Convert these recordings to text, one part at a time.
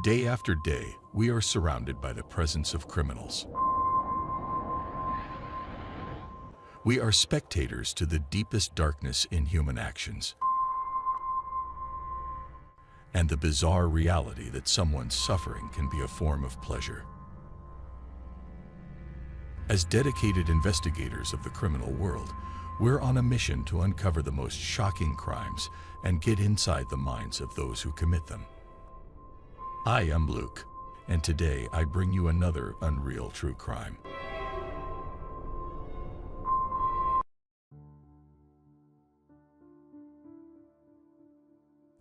Day after day, we are surrounded by the presence of criminals. We are spectators to the deepest darkness in human actions and the bizarre reality that someone's suffering can be a form of pleasure. As dedicated investigators of the criminal world, we're on a mission to uncover the most shocking crimes and get inside the minds of those who commit them. I am Luke, and today I bring you another unreal true crime.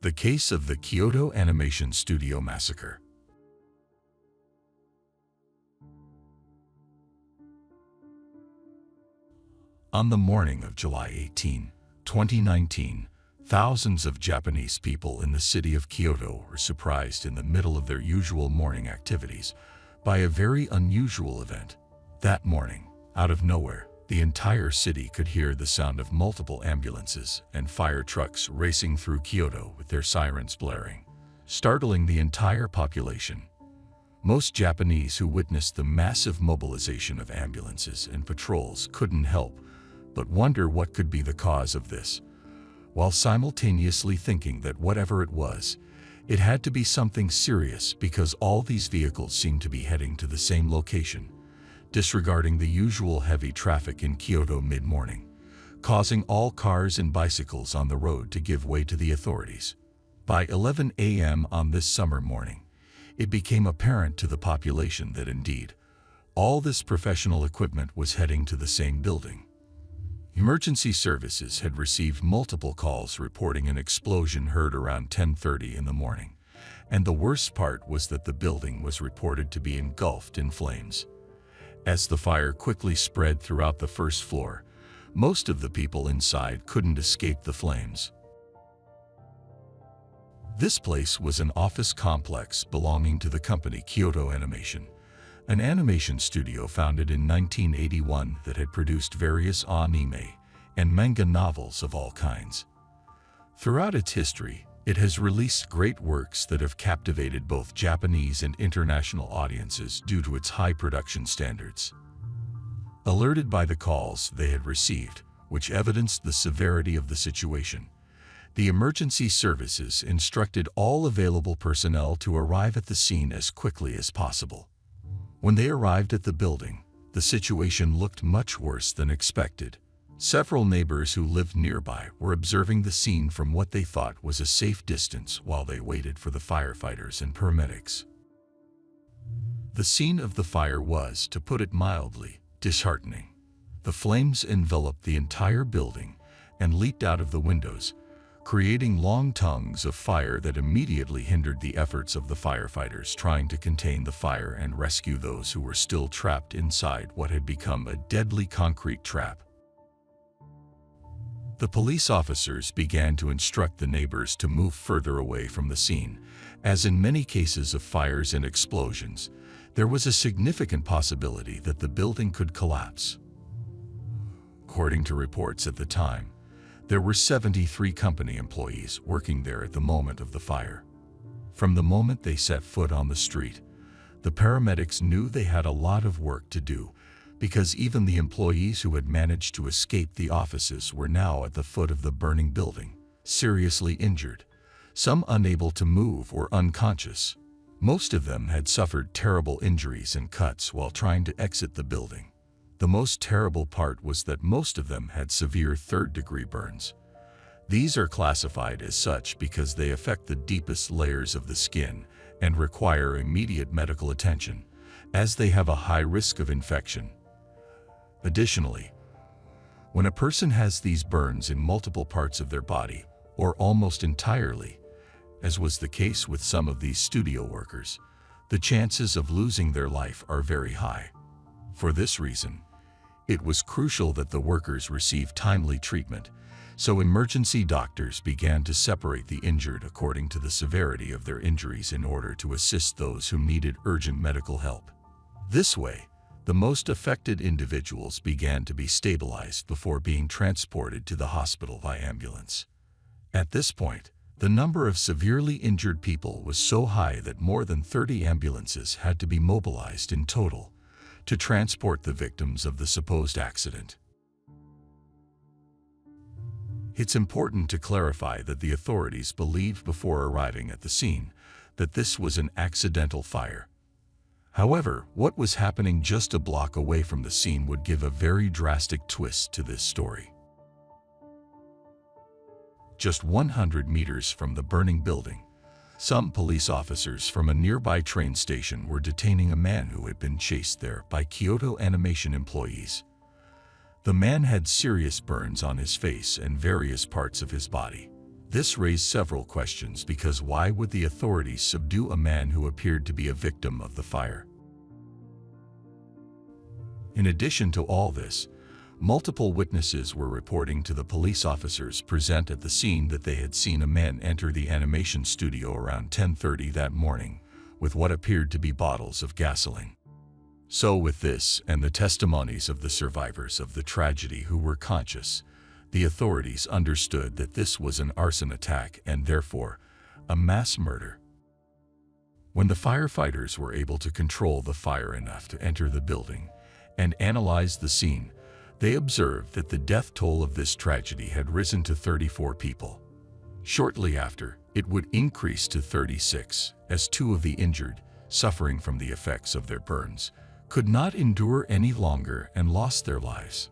The case of the Kyoto Animation Studio massacre. On the morning of July 18, 2019, thousands of Japanese people in the city of Kyoto were surprised in the middle of their usual morning activities by a very unusual event. That morning, out of nowhere, the entire city could hear the sound of multiple ambulances and fire trucks racing through Kyoto with their sirens blaring, startling the entire population. Most Japanese who witnessed the massive mobilization of ambulances and patrols couldn't help but wonder what could be the cause of this, while simultaneously thinking that whatever it was, it had to be something serious because all these vehicles seemed to be heading to the same location, disregarding the usual heavy traffic in Kyoto mid-morning, causing all cars and bicycles on the road to give way to the authorities. By 11 a.m. on this summer morning, it became apparent to the population that indeed, all this professional equipment was heading to the same building. Emergency services had received multiple calls reporting an explosion heard around 10:30 in the morning, and the worst part was that the building was reported to be engulfed in flames. As the fire quickly spread throughout the first floor, most of the people inside couldn't escape the flames. This place was an office complex belonging to the company Kyoto Animation, an animation studio founded in 1981 that had produced various anime and manga novels of all kinds. Throughout its history, it has released great works that have captivated both Japanese and international audiences due to its high production standards. Alerted by the calls they had received, which evidenced the severity of the situation, the emergency services instructed all available personnel to arrive at the scene as quickly as possible. When they arrived at the building, the situation looked much worse than expected. Several neighbors who lived nearby were observing the scene from what they thought was a safe distance while they waited for the firefighters and paramedics. The scene of the fire was, to put it mildly, disheartening. The flames enveloped the entire building and leaked out of the windows, creating long tongues of fire that immediately hindered the efforts of the firefighters trying to contain the fire and rescue those who were still trapped inside what had become a deadly concrete trap. The police officers began to instruct the neighbors to move further away from the scene, as in many cases of fires and explosions, there was a significant possibility that the building could collapse. According to reports at the time, there were 73 company employees working there at the moment of the fire. From the moment they set foot on the street, the paramedics knew they had a lot of work to do, because even the employees who had managed to escape the offices were now at the foot of the burning building, seriously injured, some unable to move or unconscious. Most of them had suffered terrible injuries and cuts while trying to exit the building. The most terrible part was that most of them had severe third-degree burns. These are classified as such because they affect the deepest layers of the skin and require immediate medical attention, as they have a high risk of infection. Additionally, when a person has these burns in multiple parts of their body, or almost entirely, as was the case with some of these studio workers, the chances of losing their life are very high. For this reason, it was crucial that the workers receive timely treatment, so emergency doctors began to separate the injured according to the severity of their injuries in order to assist those who needed urgent medical help. This way, the most affected individuals began to be stabilized before being transported to the hospital by ambulance. At this point, The number of severely injured people was so high that more than 30 ambulances had to be mobilized in total to transport the victims of the supposed accident. It's important to clarify that the authorities believed before arriving at the scene that this was an accidental fire. However, what was happening just a block away from the scene would give a very drastic twist to this story. Just 100 meters from the burning building, some police officers from a nearby train station were detaining a man who had been chased there by Kyoto Animation employees. The man had serious burns on his face and various parts of his body. This raised several questions because why would the authorities subdue a man who appeared to be a victim of the fire? In addition to all this, multiple witnesses were reporting to the police officers present at the scene that they had seen a man enter the animation studio around 10:30 that morning with what appeared to be bottles of gasoline. So with this and the testimonies of the survivors of the tragedy who were conscious, the authorities understood that this was an arson attack and therefore a mass murder. When the firefighters were able to control the fire enough to enter the building and analyze the scene, they observed that the death toll of this tragedy had risen to 34 people. Shortly after, it would increase to 36, as 2 of the injured, suffering from the effects of their burns, could not endure any longer and lost their lives.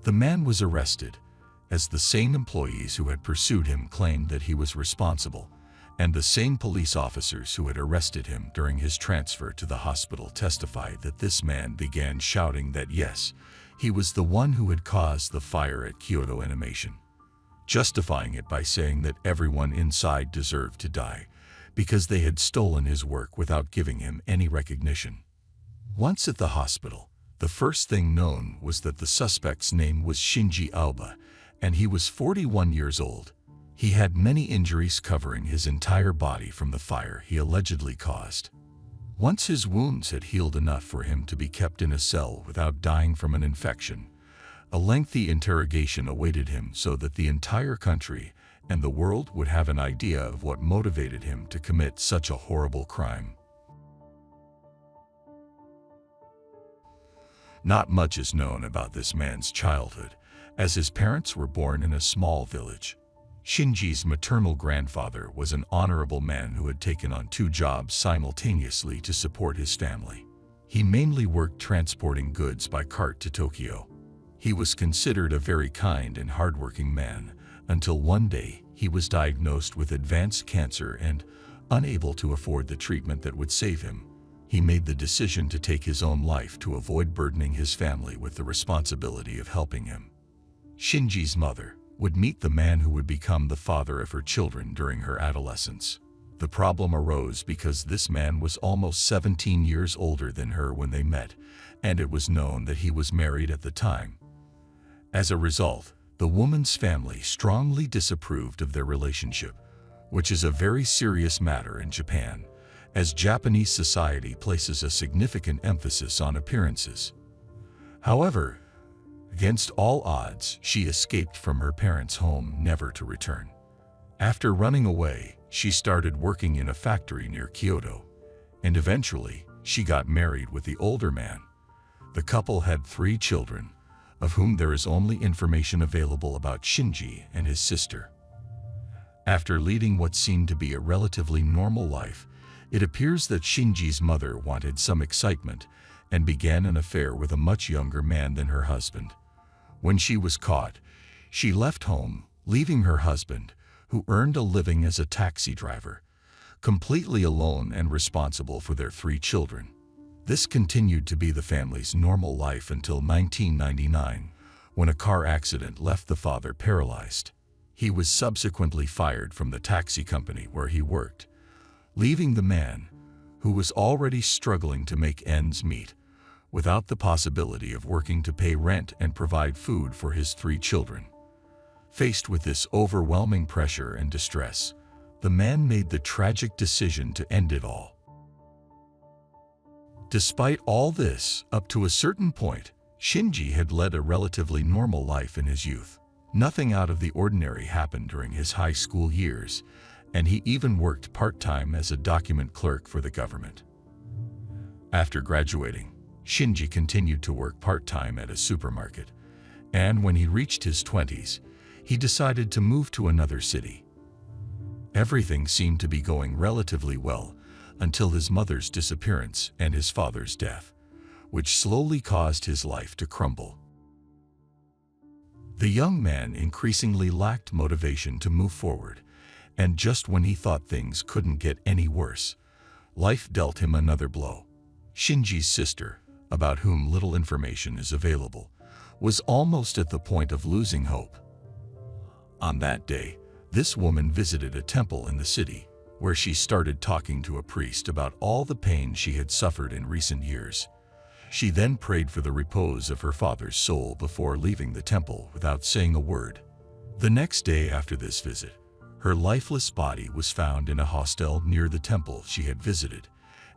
The man was arrested, as the same employees who had pursued him claimed that he was responsible, and the same police officers who had arrested him during his transfer to the hospital testified that this man began shouting that yes, he was the one who had caused the fire at Kyoto Animation, justifying it by saying that everyone inside deserved to die because they had stolen his work without giving him any recognition. Once at the hospital, the first thing known was that the suspect's name was Shinji Aoba, and he was 41 years old. He had many injuries covering his entire body from the fire he allegedly caused. Once his wounds had healed enough for him to be kept in a cell without dying from an infection, a lengthy interrogation awaited him so that the entire country and the world would have an idea of what motivated him to commit such a horrible crime. Not much is known about this man's childhood, as his parents were born in a small village. Shinji's maternal grandfather was an honorable man who had taken on 2 jobs simultaneously to support his family. He mainly worked transporting goods by cart to Tokyo. He was considered a very kind and hardworking man, until one day he was diagnosed with advanced cancer and, unable to afford the treatment that would save him, he made the decision to take his own life to avoid burdening his family with the responsibility of helping him. Shinji's mother would meet the man who would become the father of her children during her adolescence. The problem arose because this man was almost 17 years older than her when they met, and it was known that he was married at the time. As a result, the woman's family strongly disapproved of their relationship, which is a very serious matter in Japan, as Japanese society places a significant emphasis on appearances. However, against all odds, she escaped from her parents' home, never to return. After running away, she started working in a factory near Kyoto, and eventually, she got married with the older man. The couple had 3 children, of whom there is only information available about Shinji and his sister. After leading what seemed to be a relatively normal life, it appears that Shinji's mother wanted some excitement and began an affair with a much younger man than her husband. When she was caught, she left home, leaving her husband, who earned a living as a taxi driver, completely alone and responsible for their 3 children. This continued to be the family's normal life until 1999, when a car accident left the father paralyzed. He was subsequently fired from the taxi company where he worked, leaving the man, who was already struggling to make ends meet, without the possibility of working to pay rent and provide food for his 3 children. Faced with this overwhelming pressure and distress, the man made the tragic decision to end it all. Despite all this, up to a certain point, Shinji had led a relatively normal life in his youth. Nothing out of the ordinary happened during his high school years, and he even worked part-time as a document clerk for the government. After graduating, Shinji continued to work part-time at a supermarket, and when he reached his 20s, he decided to move to another city. Everything seemed to be going relatively well until his mother's disappearance and his father's death, which slowly caused his life to crumble. The young man increasingly lacked motivation to move forward, and just when he thought things couldn't get any worse, life dealt him another blow. Shinji's sister, about whom little information is available, was almost at the point of losing hope. On that day, this woman visited a temple in the city, where she started talking to a priest about all the pain she had suffered in recent years. She then prayed for the repose of her father's soul before leaving the temple without saying a word. The next day after this visit, her lifeless body was found in a hostel near the temple she had visited,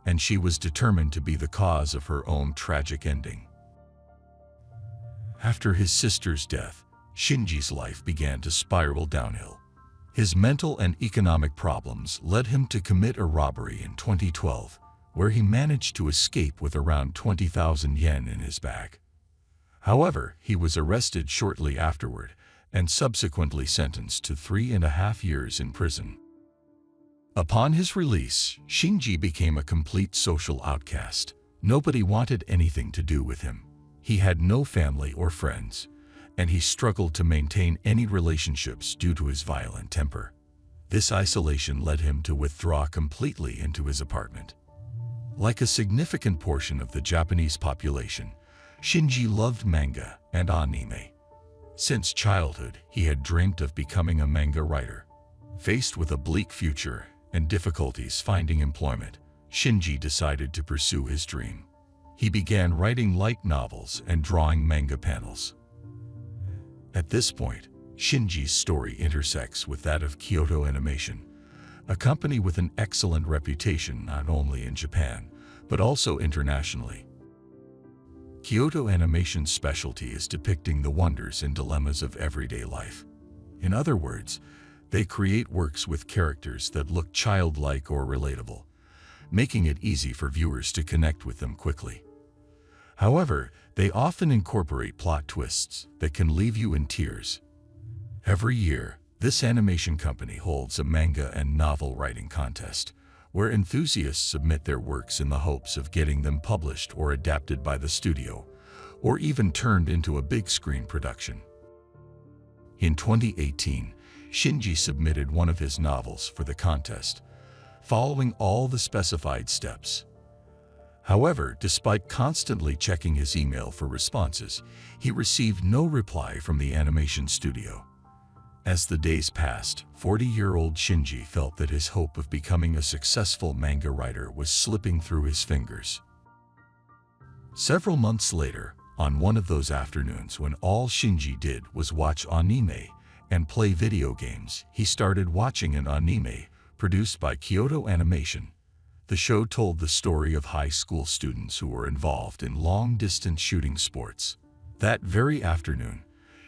and she was determined to be the cause of her own tragic ending. After his sister's death, Shinji's life began to spiral downhill. His mental and economic problems led him to commit a robbery in 2012, where he managed to escape with around 20,000 yen in his bag. However, he was arrested shortly afterward and subsequently sentenced to 3.5 years in prison. Upon his release, Shinji became a complete social outcast. Nobody wanted anything to do with him. He had no family or friends, and he struggled to maintain any relationships due to his violent temper. This isolation led him to withdraw completely into his apartment. Like a significant portion of the Japanese population, Shinji loved manga and anime. Since childhood, he had dreamt of becoming a manga writer. Faced with a bleak future and difficulties finding employment, Shinji decided to pursue his dream. He began writing light novels and drawing manga panels. At this point, Shinji's story intersects with that of Kyoto Animation, a company with an excellent reputation not only in Japan, but also internationally. Kyoto Animation's specialty is depicting the wonders and dilemmas of everyday life. In other words, they create works with characters that look childlike or relatable, making it easy for viewers to connect with them quickly. However, they often incorporate plot twists that can leave you in tears. Every year, this animation company holds a manga and novel writing contest, where enthusiasts submit their works in the hopes of getting them published or adapted by the studio, or even turned into a big-screen production. In 2018, Shinji submitted one of his novels for the contest, following all the specified steps. However, despite constantly checking his email for responses, he received no reply from the animation studio. As the days passed, 40-year-old Shinji felt that his hope of becoming a successful manga writer was slipping through his fingers. Several months later, on one of those afternoons when all Shinji did was watch anime and play video games, he started watching an anime produced by Kyoto Animation. The show told the story of high school students who were involved in long-distance shooting sports. That very afternoon,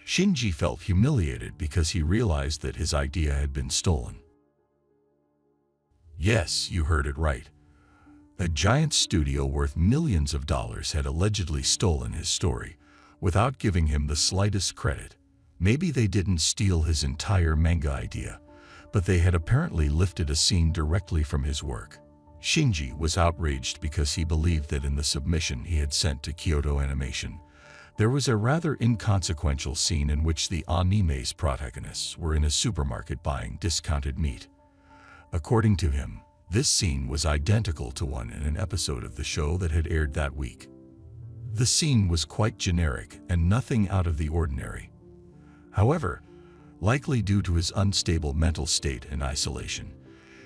Shinji felt humiliated because he realized that his idea had been stolen. Yes, you heard it right. A giant studio worth millions of dollars had allegedly stolen his story, without giving him the slightest credit. Maybe they didn't steal his entire manga idea, but they had apparently lifted a scene directly from his work. Shinji was outraged because he believed that in the submission he had sent to Kyoto Animation, there was a rather inconsequential scene in which the anime's protagonists were in a supermarket buying discounted meat. According to him, this scene was identical to one in an episode of the show that had aired that week. The scene was quite generic and nothing out of the ordinary. However, likely due to his unstable mental state and isolation,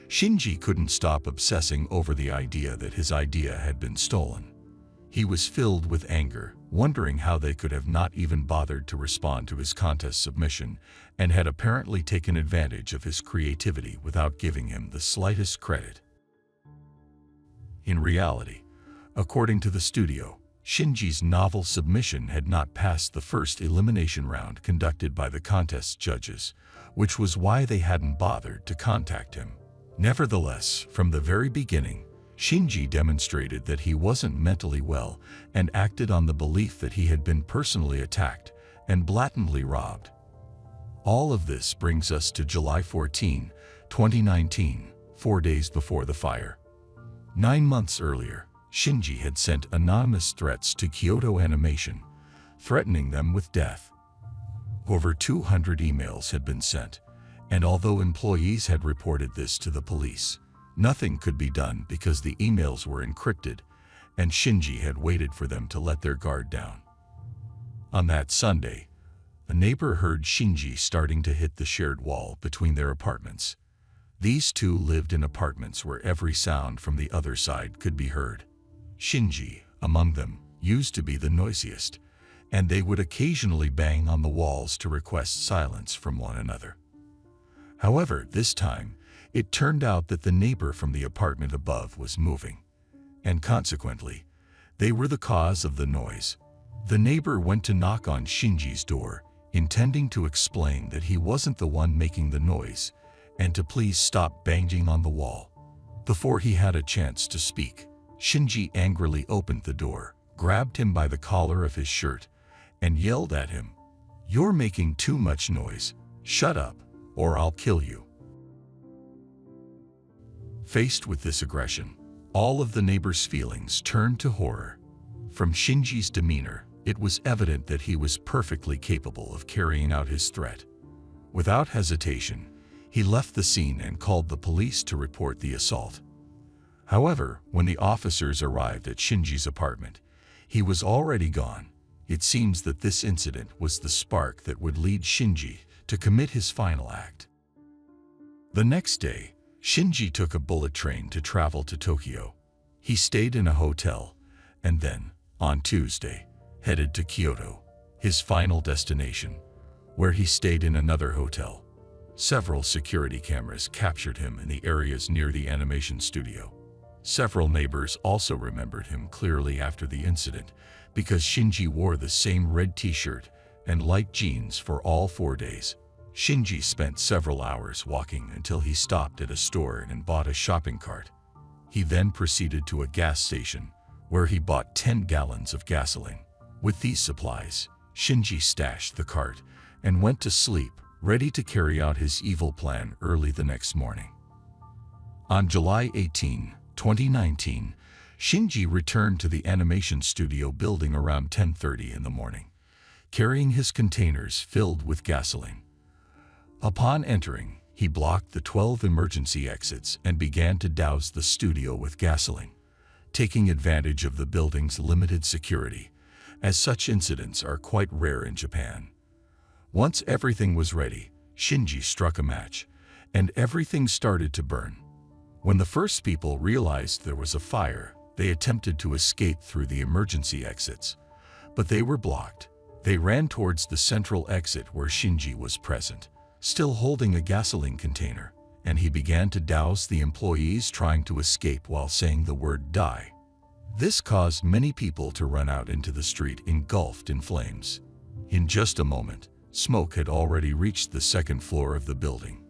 Shinji couldn't stop obsessing over the idea that his idea had been stolen. He was filled with anger, wondering how they could have not even bothered to respond to his contest submission and had apparently taken advantage of his creativity without giving him the slightest credit. In reality, according to the studio, Shinji's novel submission had not passed the first elimination round conducted by the contest judges, which was why they hadn't bothered to contact him. Nevertheless, from the very beginning, Shinji demonstrated that he wasn't mentally well and acted on the belief that he had been personally attacked and blatantly robbed. All of this brings us to July 14, 2019, 4 days before the fire. 9 months earlier, Shinji had sent anonymous threats to Kyoto Animation, threatening them with death. Over 200 emails had been sent, and although employees had reported this to the police, nothing could be done because the emails were encrypted, and Shinji had waited for them to let their guard down. On that Sunday, a neighbor heard Shinji starting to hit the shared wall between their apartments. These two lived in apartments where every sound from the other side could be heard. Shinji, among them, used to be the noisiest, and they would occasionally bang on the walls to request silence from one another. However, this time, it turned out that the neighbor from the apartment above was moving, and consequently, they were the cause of the noise. The neighbor went to knock on Shinji's door, intending to explain that he wasn't the one making the noise, and to please stop banging on the wall. Before he had a chance to speak, Shinji angrily opened the door, grabbed him by the collar of his shirt, and yelled at him, "You're making too much noise. Shut up, or I'll kill you." Faced with this aggression, all of the neighbors' feelings turned to horror. From Shinji's demeanor, it was evident that he was perfectly capable of carrying out his threat. Without hesitation, he left the scene and called the police to report the assault. However, when the officers arrived at Shinji's apartment, he was already gone. It seems that this incident was the spark that would lead Shinji to commit his final act. The next day, Shinji took a bullet train to travel to Tokyo. He stayed in a hotel, and then, on Tuesday, headed to Kyoto, his final destination, where he stayed in another hotel. Several security cameras captured him in the areas near the animation studio. Several neighbors also remembered him clearly after the incident because Shinji wore the same red t-shirt and light jeans for all 4 days. Shinji spent several hours walking until he stopped at a store and bought a shopping cart. He then proceeded to a gas station where he bought 10 gallons of gasoline. With these supplies, Shinji stashed the cart and went to sleep, ready to carry out his evil plan early the next morning. On July 18, 2019, Shinji returned to the animation studio building around 10:30 in the morning, carrying his containers filled with gasoline. Upon entering, he blocked the 12 emergency exits and began to douse the studio with gasoline, taking advantage of the building's limited security, as such incidents are quite rare in Japan. Once everything was ready, Shinji struck a match, and everything started to burn. When the first people realized there was a fire, they attempted to escape through the emergency exits, but they were blocked. They ran towards the central exit where Shinji was present, still holding a gasoline container, and he began to douse the employees trying to escape while saying the word "die." This caused many people to run out into the street engulfed in flames. In just a moment, smoke had already reached the second floor of the building,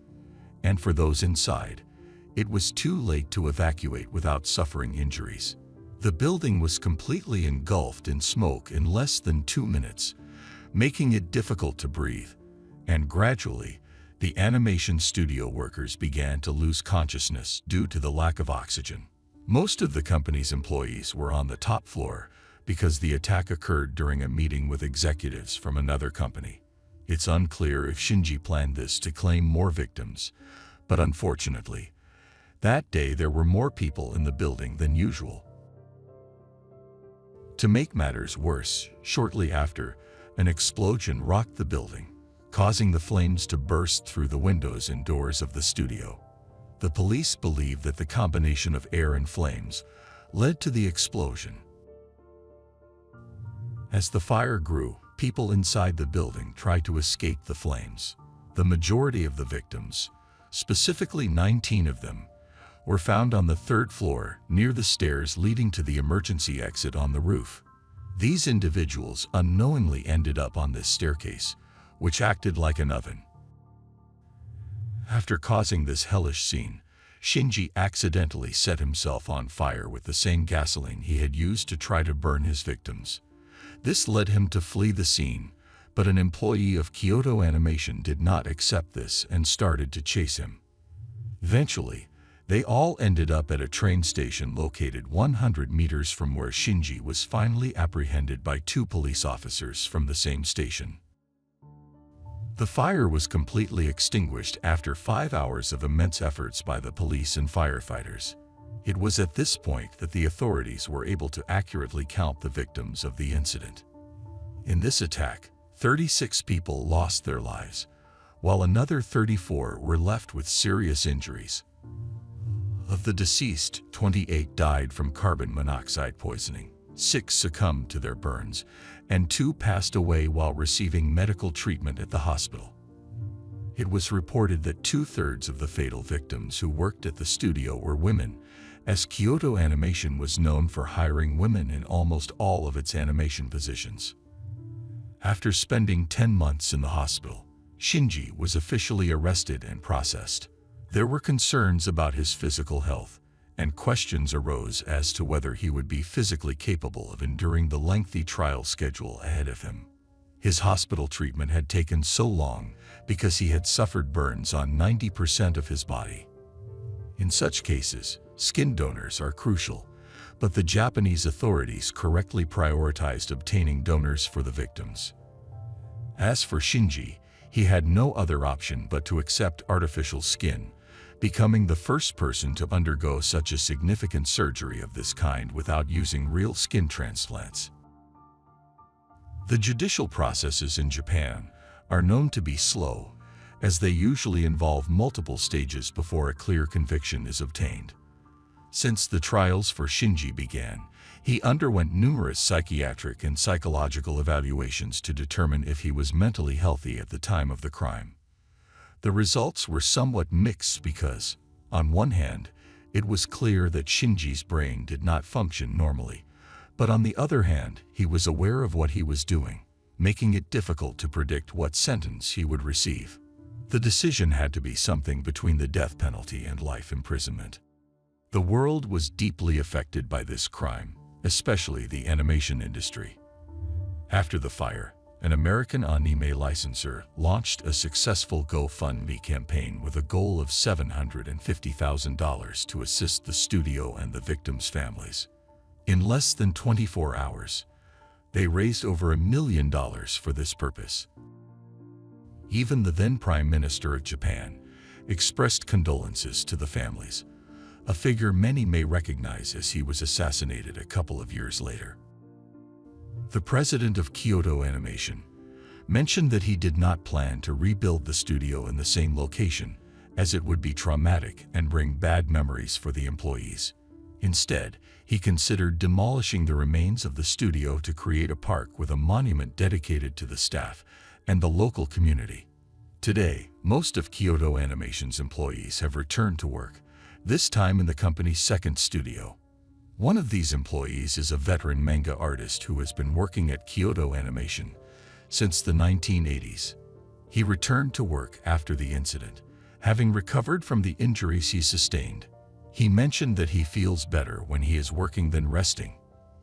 and for those inside, it was too late to evacuate without suffering injuries. The building was completely engulfed in smoke in less than 2 minutes, making it difficult to breathe, and gradually, the animation studio workers began to lose consciousness due to the lack of oxygen. Most of the company's employees were on the top floor because the attack occurred during a meeting with executives from another company. It's unclear if Shinji planned this to claim more victims, but unfortunately, that day there were more people in the building than usual. To make matters worse, shortly after, an explosion rocked the building, causing the flames to burst through the windows and doors of the studio. The police believe that the combination of air and flames led to the explosion. As the fire grew, people inside the building tried to escape the flames. The majority of the victims, specifically 19 of them, were found on the 3rd floor near the stairs leading to the emergency exit on the roof. These individuals unknowingly ended up on this staircase, which acted like an oven. After causing this hellish scene, Shinji accidentally set himself on fire with the same gasoline he had used to try to burn his victims. This led him to flee the scene, but an employee of Kyoto Animation did not accept this and started to chase him. Eventually, they all ended up at a train station located 100 meters from where Shinji was finally apprehended by 2 police officers from the same station. The fire was completely extinguished after 5 hours of immense efforts by the police and firefighters. It was at this point that the authorities were able to accurately count the victims of the incident. In this attack, 36 people lost their lives, while another 34 were left with serious injuries. Of the deceased, 28 died from carbon monoxide poisoning, 6 succumbed to their burns, and 2 passed away while receiving medical treatment at the hospital. It was reported that 2/3 of the fatal victims who worked at the studio were women, as Kyoto Animation was known for hiring women in almost all of its animation positions. After spending 10 months in the hospital, Shinji was officially arrested and processed. There were concerns about his physical health, and questions arose as to whether he would be physically capable of enduring the lengthy trial schedule ahead of him. His hospital treatment had taken so long because he had suffered burns on 90% of his body. In such cases, skin donors are crucial, but the Japanese authorities correctly prioritized obtaining donors for the victims. As for Shinji, he had no other option but to accept artificial skin, becoming the first person to undergo such a significant surgery of this kind without using real skin transplants. The judicial processes in Japan are known to be slow, as they usually involve multiple stages before a clear conviction is obtained. Since the trials for Shinji began, he underwent numerous psychiatric and psychological evaluations to determine if he was mentally healthy at the time of the crime. The results were somewhat mixed because, on one hand, it was clear that Shinji's brain did not function normally, but on the other hand, he was aware of what he was doing, making it difficult to predict what sentence he would receive. The decision had to be something between the death penalty and life imprisonment. The world was deeply affected by this crime, especially the animation industry. After the fire, an American anime licensor launched a successful GoFundMe campaign with a goal of $750,000 to assist the studio and the victims' families. In less than 24 hours, they raised over $1 million for this purpose. Even the then Prime Minister of Japan expressed condolences to the families, a figure many may recognize as he was assassinated a couple of years later. The president of Kyoto Animation mentioned that he did not plan to rebuild the studio in the same location, as it would be traumatic and bring bad memories for the employees. Instead, he considered demolishing the remains of the studio to create a park with a monument dedicated to the staff and the local community. Today, most of Kyoto Animation's employees have returned to work, this time in the company's second studio. One of these employees is a veteran manga artist who has been working at Kyoto Animation since the 1980s. He returned to work after the incident, having recovered from the injuries he sustained. He mentioned that he feels better when he is working than resting.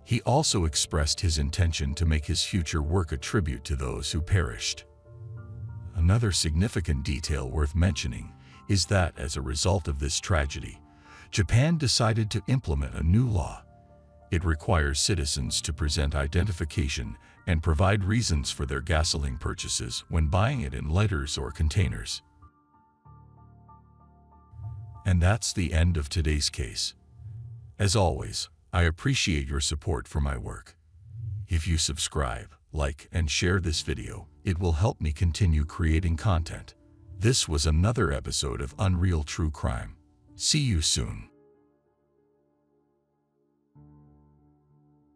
He also expressed his intention to make his future work a tribute to those who perished. Another significant detail worth mentioning is that as a result of this tragedy, Japan decided to implement a new law. It requires citizens to present identification and provide reasons for their gasoline purchases when buying it in lighters or containers. And that's the end of today's case. As always, I appreciate your support for my work. If you subscribe, like, and share this video, it will help me continue creating content. This was another episode of Unreal True Crime. See you soon.